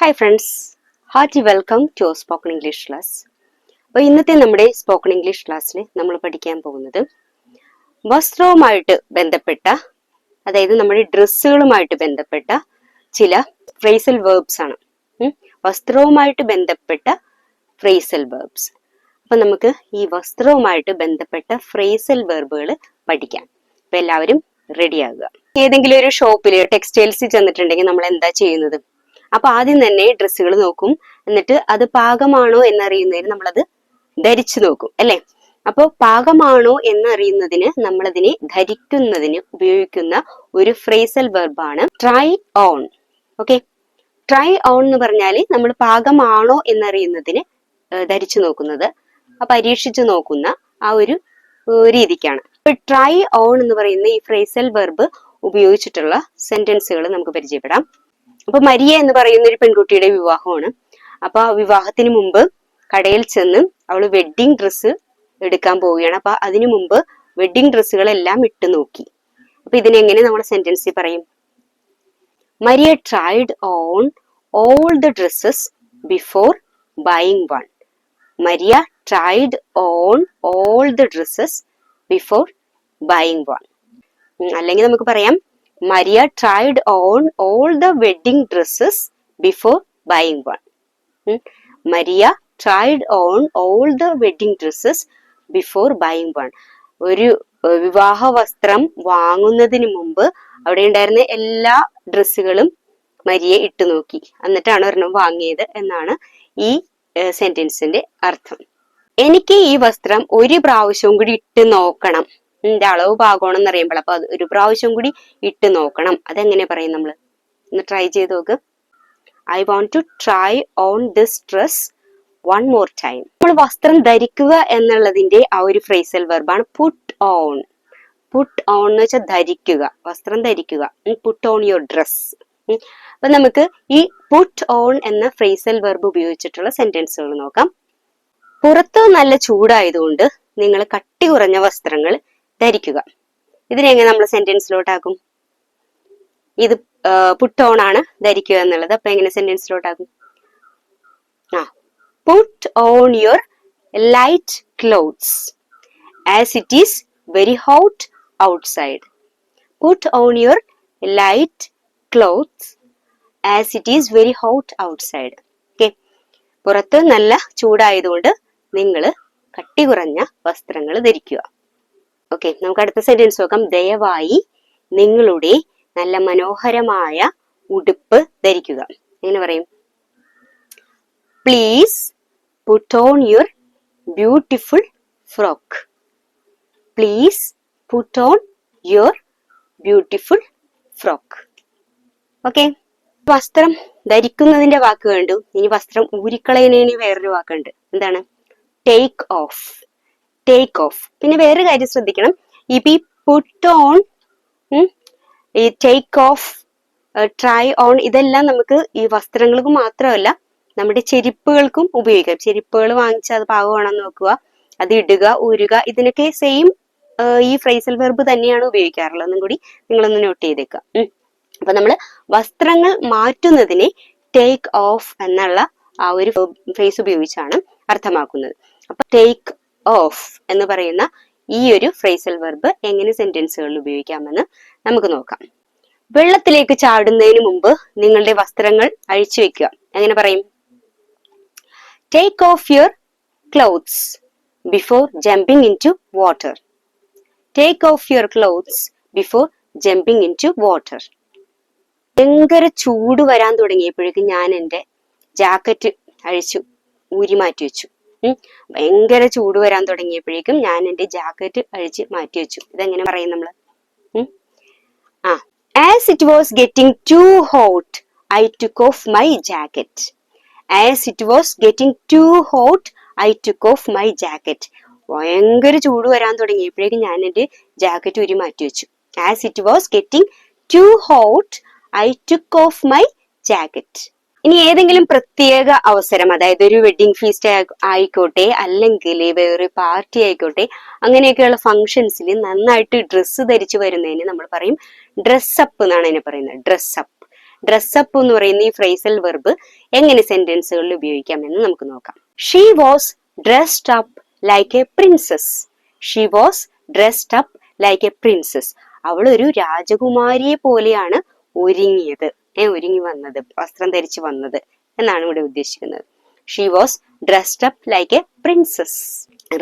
Hi friends, hearty welcome to spoken English class. അപ്പോൾ ഇന്നത്തെ നമ്മുടെ സ്പോക്കൺ ഇംഗ്ലീഷ് ക്ലാസ്സിൽ നമ്മൾ പഠിക്കാൻ പോകുന്നത് വസ്ത്രവുമായിട്ട് ബന്ധപ്പെട്ട, അതായത് നമ്മുടെ ഡ്രസ്സുകളുമായിട്ട് ബന്ധപ്പെട്ട ചില ഫ്രേസൽ വേർബ്സ് ആണ്. വസ്ത്രവുമായിട്ട് ബന്ധപ്പെട്ട ഫ്രേസൽ വേർബ്സ്. അപ്പൊ നമുക്ക് ഈ വസ്ത്രവുമായിട്ട് ബന്ധപ്പെട്ട ഫ്രേസൽ വെർബുകൾ പഠിക്കാം. അപ്പൊ എല്ലാവരും റെഡി ആകുക. ഏതെങ്കിലും ഒരു ഷോപ്പിൽ ടെക്സ്റ്റൈൽസിൽ ചെന്നിട്ടുണ്ടെങ്കിൽ നമ്മൾ എന്താ ചെയ്യുന്നത്? അപ്പൊ ആദ്യം തന്നെ ഡ്രസ്സുകൾ നോക്കും, എന്നിട്ട് അത് പാകമാണോ എന്നറിയുന്നതിന് നമ്മളത് ധരിച്ചു നോക്കും, അല്ലെ? അപ്പൊ പാകമാണോ എന്നറിയുന്നതിന് നമ്മളതിനെ ധരിക്കുന്നതിന് ഉപയോഗിക്കുന്ന ഒരു ഫ്രേസൽ വെർബാണ് try on. Okay, try on എന്ന് പറഞ്ഞാൽ നമ്മൾ പാകമാണോ എന്നറിയുന്നതിന് ധരിച്ചു നോക്കുന്നത്, പരീക്ഷിച്ചു നോക്കുന്ന ആ ഒരു രീതിക്കാണ്. ട്രൈ ഓൺ എന്ന് പറയുന്ന ഈ ഫ്രേസൽ വെർബ് ഉപയോഗിച്ചിട്ടുള്ള സെന്റൻസുകൾ നമുക്ക് പരിചയപ്പെടാം. അപ്പൊ മരിയ എന്ന് പറയുന്ന ഒരു പെൺകുട്ടിയുടെ വിവാഹമാണ്. അപ്പൊ വിവാഹത്തിന് മുമ്പ് കടയിൽ ചെന്ന് അവള് വെഡ്ഡിങ് ഡ്രസ്സ് എടുക്കാൻ പോവുകയാണ്. അപ്പൊ അതിനു മുമ്പ് വെഡ്ഡിങ് ഡ്രസ്സുകളെല്ലാം ഇട്ട് നോക്കി. അപ്പൊ ഇതിനെങ്ങനെ നമ്മൾ സെന്റൻസിൽ പറയും? Maria tried on all the dresses before buying one. Maria tried on all the dresses before buying one. അല്ലെങ്കിൽ നമുക്ക് പറയാം Maria tried on all the wedding dresses before buying one. Maria tried on all the wedding dresses before buying one. ഒരു വിവാഹ വസ്ത്രം വാങ്ങുന്നതിന് മുമ്പ് അവിടെ ഉണ്ടായിരുന്ന എല്ലാ ഡ്രസ്സുകളും മരിയ ഇട്ടു നോക്കി, എന്നിട്ടാണ് ഒരെണ്ണം വാങ്ങിയത് എന്നാണ് ഈ സെന്റൻസിന്റെ അർത്ഥം. എനിക്ക് ഈ വസ്ത്രം ഒരു പ്രാവശ്യവും കൂടി ഇട്ട് നോക്കണം. ഇതിന്റെ അളവ് പാകണമെന്ന് അറിയുമ്പോൾ അപ്പൊ അത് ഒരു പ്രാവശ്യം കൂടി ഇട്ട് നോക്കണം. അതെങ്ങനെ പറയും നമ്മൾ? ഒന്ന് ട്രൈ ചെയ്ത് നോക്ക്. I want to try on this dress one more time. നമ്മൾ വസ്ത്രം ധരിക്കുക എന്നുള്ളതിന്റെ ആ ഒരു ഫ്രേസൽ വെർബാണ് പുട്ട് ഓൺ. പുട്ട് ഓൺ എന്ന് വെച്ചാൽ ധരിക്കുക, വസ്ത്രം ധരിക്കുക. Put on your dress. അപ്പൊ നമുക്ക് ഈ പുട്ട് ഓൺ എന്ന ഫ്രേസൽ വെർബ് ഉപയോഗിച്ചിട്ടുള്ള സെന്റൻസുകൾ നോക്കാം. പുറത്ത് നല്ല ചൂടായതുകൊണ്ട് നിങ്ങൾ കട്ടി കുറഞ്ഞ വസ്ത്രങ്ങൾ ധരിക്കുക. ഇതിനെങ്ങനെ നമ്മൾ സെന്റൻസിലോട്ടാക്കും? ഇത് പുട്ട് ഓൺ ആണ്, ധരിക്കുക എന്നുള്ളത്. അപ്പൊ എങ്ങനെ സെന്റൻസിലോട്ടാക്കും? Put on your light clothes as it is very hot outside. Put on your light clothes as it is very hot outside. Okay, പുറത്ത് നല്ല ചൂടായതുകൊണ്ട് നിങ്ങൾ കട്ടി കുറഞ്ഞ വസ്ത്രങ്ങൾ ധരിക്കുക. ഓക്കെ, നമുക്ക് അടുത്ത സെന്റൻസ് നോക്കാം. ദയവായി നിങ്ങളുടെ നല്ല മനോഹരമായ ഉടുപ്പ് ധരിക്കുക. എങ്ങനെ പറയും? Please puttu on your beautiful frock. Please puttu on your beautiful frock. Okay, വസ്ത്രം ധരിക്കുന്നതിന്റെ വാക്ക് കണ്ടു. ഇനി വസ്ത്രം ഊരിക്കളയുന്നതിന് വേറൊരു വാക്കുണ്ട്. എന്താണ്? Take off. Take off. പിന്നെ വേറൊരു കാര്യം ശ്രദ്ധിക്കണം. ഇപ്പൊ ഈ പുട്ട് ഓൺ, ഈ ടേക്ക് ഓഫ്, ട്രൈ ഓൺ, ഇതെല്ലാം നമുക്ക് ഈ വസ്ത്രങ്ങൾക്ക് മാത്രമല്ല നമ്മുടെ ചെരുപ്പുകൾക്കും ഉപയോഗിക്കാം. ചെരുപ്പുകൾ വാങ്ങിച്ച് അത് പാകമാണെന്ന് നോക്കുക, അത് ഇടുക, ഊരുക, ഇതിനൊക്കെ സെയിം ഈ ഫ്രേസൽ വെർബ് തന്നെയാണ് ഉപയോഗിക്കാറുള്ളത്. ഒന്നും കൂടി നിങ്ങളൊന്ന് നോട്ട് ചെയ്തേക്കാം. അപ്പൊ നമ്മൾ വസ്ത്രങ്ങൾ മാറ്റുന്നതിനെ ടേക്ക് ഓഫ് എന്നുള്ള ആ ഒരു ഫ്രേസ് ഉപയോഗിച്ചാണ് അർത്ഥമാക്കുന്നത്. അപ്പൊ ടേക്ക് ഓഫ് എന്ന് പറയുന്ന ഈ ഒരു ഫ്രേസൽ വെർബ് എങ്ങനെ സെന്റൻസുകളിൽ ഉപയോഗിക്കാമെന്ന് നമുക്ക് നോക്കാം. വെള്ളത്തിലേക്ക് ചാടുന്നതിന് മുമ്പ് നിങ്ങളുടെ വസ്ത്രങ്ങൾ അഴിച്ചു വെക്കുക. എങ്ങനെ പറയും? Take off your clothes before jumping into water. Take off your clothes before jumping into water. ഭയങ്കര ചൂട് വരാൻ തുടങ്ങിയപ്പോഴേക്കും ഞാൻ എൻ്റെ ജാക്കറ്റ് അഴിച്ചു ഊരി മാറ്റി വെച്ചു. ഭയങ്കര ചൂട് വരാൻ തുടങ്ങിയപ്പോഴേക്കും ഞാൻ എൻ്റെ ജാക്കറ്റ് അഴിച്ച് മാറ്റി വെച്ചു. ഇതെങ്ങനെ പറയും നമ്മള്? As it was getting too hot I took off my jacket. As it was getting too hot I took off my jacket. ഭയങ്കര ചൂട് വരാൻ തുടങ്ങിയപ്പോഴേക്കും ഞാൻ എൻ്റെ ജാക്കറ്റ് ഊരി മാറ്റി വെച്ചു. As it was getting too hot I took off my jacket. ഇനി ഏതെങ്കിലും പ്രത്യേക അവസരം, അതായത് ഒരു വെഡിങ് ഫീസ്റ്റ് ആയിക്കോട്ടെ, അല്ലെങ്കിൽ വേറൊരു പാർട്ടി ആയിക്കോട്ടെ, അങ്ങനെയൊക്കെയുള്ള ഫംഗ്ഷൻസിൽ നന്നായിട്ട് ഡ്രസ്സ് ധരിച്ചു വരുന്നതിന് നമ്മൾ പറയും ഡ്രസ്സപ്പ് എന്നാണ് അതിനെ പറയുന്നത്. ഡ്രസ്സപ്പ്. ഡ്രസ്സപ്പ് എന്ന് പറയുന്ന ഈ ഫ്രേസൽ വെർബ് എങ്ങനെ സെന്റൻസുകളിൽ ഉപയോഗിക്കാം എന്ന് നമുക്ക് നോക്കാം. She was dressed up like a princess. She was dressed up like a princess. അവൾ ഒരു രാജകുമാരിയെ പോലെയാണ് ഒരുങ്ങിയത്, ഒരുങ്ങി വന്നത്, വസ്ത്രം ധരിച്ചു വന്നത് എന്നാണ് ഇവിടെ ഉദ്ദേശിക്കുന്നത്. She was dressed up like a princess.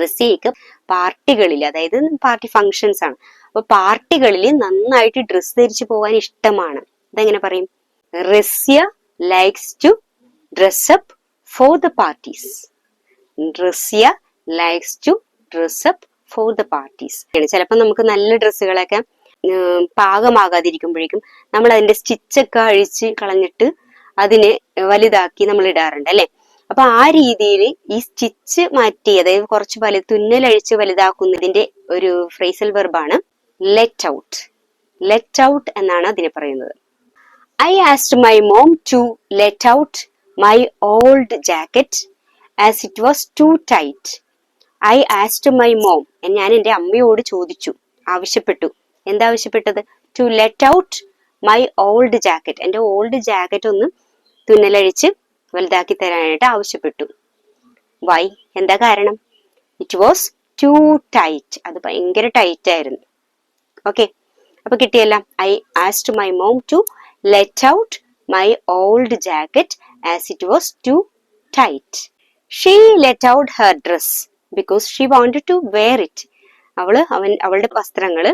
റസിയക്ക് പാർട്ടികളിൽ, അതായത് പാർട്ടി ഫങ്ഷൻസ് ആണ്, അപ്പൊ പാർട്ടികളിൽ നന്നായിട്ട് ഡ്രസ് ധരിച്ചു പോകാൻ ഇഷ്ടമാണ്. അതെങ്ങനെ പറയും? Razia likes to dress up for the parties. Razia likes to dress up for the parties. ചിലപ്പോൾ നമുക്ക് നല്ല ഡ്രസ്സുകളൊക്കെ പാകമാകാതിരിക്കുമ്പോഴേക്കും നമ്മൾ അതിന്റെ സ്റ്റിച്ചൊക്കെ അഴിച്ച് കളഞ്ഞിട്ട് അതിനെ വലുതാക്കി നമ്മൾ ഇടാറുണ്ട് അല്ലെ. അപ്പൊ ആ രീതിയിൽ ഈ സ്റ്റിച്ച് മാറ്റി, അതായത് കുറച്ച് തുന്നലഴിച്ച് വലുതാക്കുന്നതിന്റെ ഒരു ഫ്രേസൽ വെർബാണ് ലെറ്റ് ഔട്ട്. ലെറ്റ് ഔട്ട് എന്നാണ് അതിനെ പറയുന്നത്. I asked my mom to let out my old jacket as it was too tight. I asked my mom, ഞാൻ എന്റെ അമ്മയോട് ചോദിച്ചു, ആവശ്യപ്പെട്ടു. എന്താ ആവശ്യപ്പെട്ടത്? To let out my old jacket. എന്റെ ഓൾഡ് ജാക്കറ്റ് ഒന്ന് തുന്നലഴിച്ച് വലുതാക്കി തരാനായിട്ട് ആവശ്യപ്പെട്ടു. വൈ? എന്താ കാരണം? It was too tight. അത് ഭയങ്കര ടൈറ്റ് ആയിരുന്നു. ഓക്കെ, അപ്പൊ കിട്ടിയല്ല. I asked my mom to let out my old jacket as it was too tight. She let out her dress because she wanted to wear it. അവളുടെ വസ്ത്രങ്ങള്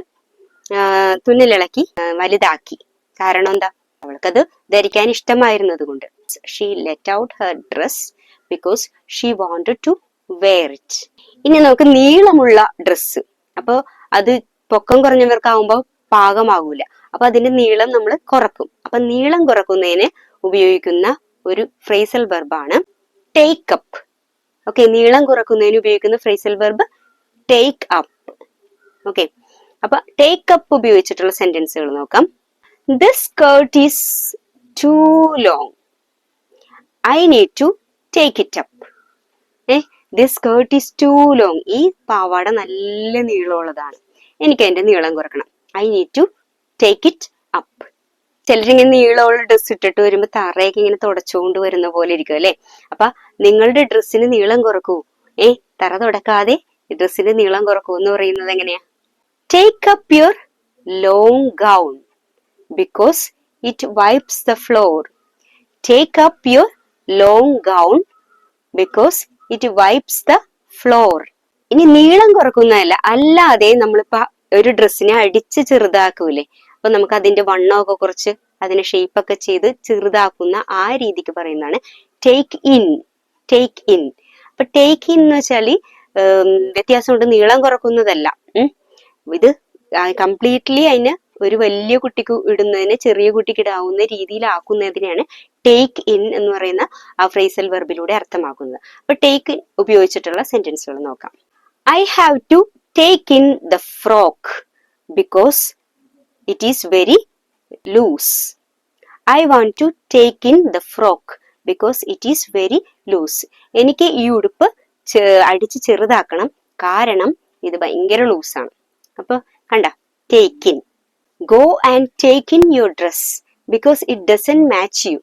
തുന്നലിളക്കി വലുതാക്കി. കാരണം എന്താ? അവൾക്കത് ധരിക്കാൻ ഇഷ്ടമായിരുന്നത് കൊണ്ട്. She let out her dress because she wanted to wear it. ഇനി നമുക്ക് നീളമുള്ള ഡ്രസ്സ്, അപ്പൊ അത് പൊക്കം കുറഞ്ഞവർക്കാവുമ്പോ പാകമാകൂല, അപ്പൊ അതിന്റെ നീളം നമ്മൾ കുറക്കും. അപ്പൊ നീളം കുറക്കുന്നതിന് ഉപയോഗിക്കുന്ന ഒരു ഫ്രേസൽ വെർബാണ് ടേക്ക് അപ്പ്. ഓക്കെ, നീളം കുറക്കുന്നതിന് ഉപയോഗിക്കുന്ന phrasal verb take up. Okay, അപ്പൊ ടേക്ക് അപ്പ് ഉപയോഗിച്ചിട്ടുള്ള സെന്റൻസുകൾ നോക്കാം. This skirt is too long. I need to take it up. This skirt is too long. ഈ പാവാട നല്ല നീളമുള്ളതാണ്, എനിക്ക് അതിന്റെ നീളം കുറക്കണം. I need to take it up. ചിലരിങ്ങനെ നീളമുള്ള ഡ്രസ്സ് ഇട്ടിട്ട് വരുമ്പോ തറയൊക്കെ ഇങ്ങനെ തുടച്ചുകൊണ്ട് വരുന്ന പോലെ ഇരിക്കും അല്ലെ. അപ്പൊ നിങ്ങളുടെ ഡ്രസ്സിന് നീളം കുറക്കൂ. തറ തുടക്കാതെ ഡ്രസ്സിന്റെ നീളം കുറക്കൂ എന്ന് പറയുന്നത് എങ്ങനെയാ? Take up your long gown because it wipes the floor. Take up your long gown because it wipes the floor. ഇനി നീളം കുറക്കുന്നതല്ല, അല്ലാതെ നമ്മളിപ്പോ ഒരു ഡ്രസ്സിനെ അടിച്ച് ചെറുതാക്കൂലേ, അപ്പൊ നമുക്ക് അതിന്റെ വണ്ണമൊക്കെ കുറച്ച് അതിന്റെ ഷേപ്പൊക്കെ ചെയ്ത് ചെറുതാക്കുന്ന ആ രീതിക്ക് പറയുന്നതാണ് ടേക്ക് ഇൻ. Take in. അപ്പൊ ടേക്ക് ഇൻ എന്ന് വെച്ചാല് വ്യത്യാസമുണ്ട്, നീളം കുറക്കുന്നതല്ല. ഇത് കംപ്ലീറ്റ്ലി അതിന് ഒരു വലിയ കുട്ടിക്ക് ഇടുന്നതിന് ചെറിയ കുട്ടിക്ക് ഇടാവുന്ന രീതിയിലാക്കുന്നതിനെയാണ് ടേക്ക് ഇൻ എന്ന് പറയുന്ന ആ ഫ്രേസൽ വെർബിലൂടെ അർത്ഥമാക്കുന്നത്. അപ്പൊ ടേക്ക് ഇൻ ഉപയോഗിച്ചിട്ടുള്ള സെന്റൻസുകൾ നോക്കാം. I have to take in the frock because it is very loose. I want to take in the frock because it is very loose. എനിക്ക് ഈ ഉടുപ്പ് അടിച്ച് ചെറുതാക്കണം, കാരണം ഇത് ഭയങ്കര ലൂസാണ്. അപ്പൊ കണ്ട, take in. Go and take in your dress because it doesn't match you.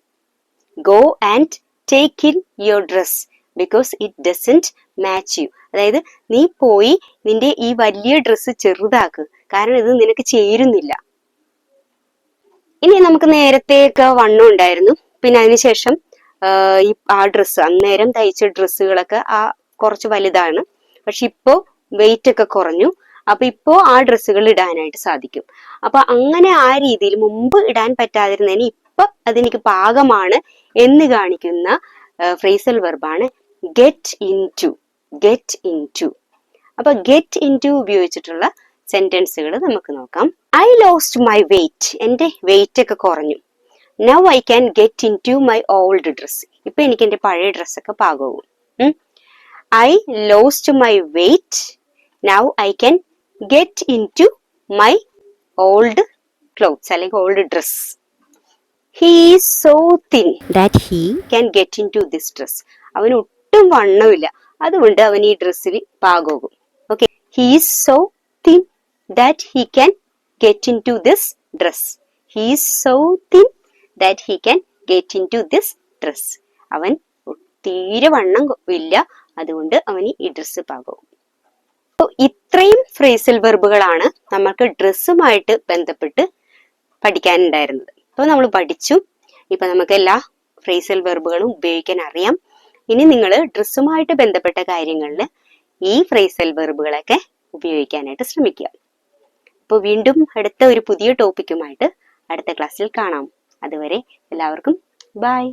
Go and take in your dress because it doesn't match you. അതായത് നീ പോയി നിന്റെ ഈ വലിയ ഡ്രസ്സ് ചെറുതാക്ക്, കാരണം ഇത് നിനക്ക് ചേരുന്നില്ല. ഇനി നമുക്ക് നേരത്തെയൊക്കെ വണ്ണം ഉണ്ടായിരുന്നു, പിന്നെ അതിനുശേഷം ആ ഡ്രസ്സ് അന്നേരം തയ്ച്ച ഡ്രസ്സുകളൊക്കെ കുറച്ച് വലുതാണ്, പക്ഷെ ഇപ്പോ വെയിറ്റ് ഒക്കെ കുറഞ്ഞു. അപ്പൊ ഇപ്പോ ആ ഡ്രസ്സുകൾ ഇടാനായിട്ട് സാധിക്കും. അപ്പൊ അങ്ങനെ ആ രീതിയിൽ മുമ്പ് ഇടാൻ പറ്റാതിരുന്നതിന് ഇപ്പൊ അതെനിക്ക് പാകമാണ് എന്ന് കാണിക്കുന്ന ഫ്രേസൽ വെർബാണ് get into. Get into. അപ്പൊ ഗെറ്റ് ഇൻ ടു ഉപയോഗിച്ചിട്ടുള്ള സെന്റൻസുകൾ നമുക്ക് നോക്കാം. I lost my weight. എന്റെ വെയിറ്റ് ഒക്കെ കുറഞ്ഞു. Now I can get into my old dress. ഇപ്പൊ എനിക്ക് എന്റെ പഴയ ഡ്രസ്സൊക്കെ പാകവും. I lost my weight. Now I can get into my old clothes അല്ലെങ്കിൽ old dress. He is so thin that he can get into this dress. അവന് ഒട്ടും വണ്ണമില്ല, അതുകൊണ്ട് അവൻ ഈ ഡ്രസ്സിൽ പാകവും. Okay, he is so thin that he can get into this dress. He is so thin that he can get into this dress. അവൻ തീരെ വണ്ണം ഇല്ല, അതുകൊണ്ട് അവന് ഈ ഡ്രസ്സ് പാകം. അപ്പോൾ ഇത്രയും ഫ്രേസൽ വെർബുകളാണ് നമുക്ക് ഡ്രസ്സുമായിട്ട് ബന്ധപ്പെട്ട് പഠിക്കാനുണ്ടായിരുന്നത്. അപ്പോൾ നമ്മൾ പഠിച്ചു. ഇപ്പൊ നമുക്ക് എല്ലാ ഫ്രേസൽ വെർബുകളും ഉപയോഗിക്കാൻ അറിയാം. ഇനി നിങ്ങൾ ഡ്രസ്സുമായിട്ട് ബന്ധപ്പെട്ട കാര്യങ്ങളിൽ ഈ ഫ്രേസൽ വെർബുകളൊക്കെ ഉപയോഗിക്കാനായിട്ട് ശ്രമിക്കുക. അപ്പോൾ വീണ്ടും അടുത്ത ഒരു പുതിയ ടോപ്പിക്കുമായിട്ട് അടുത്ത ക്ലാസ്സിൽ കാണാം. അതുവരെ എല്ലാവർക്കും ബൈ.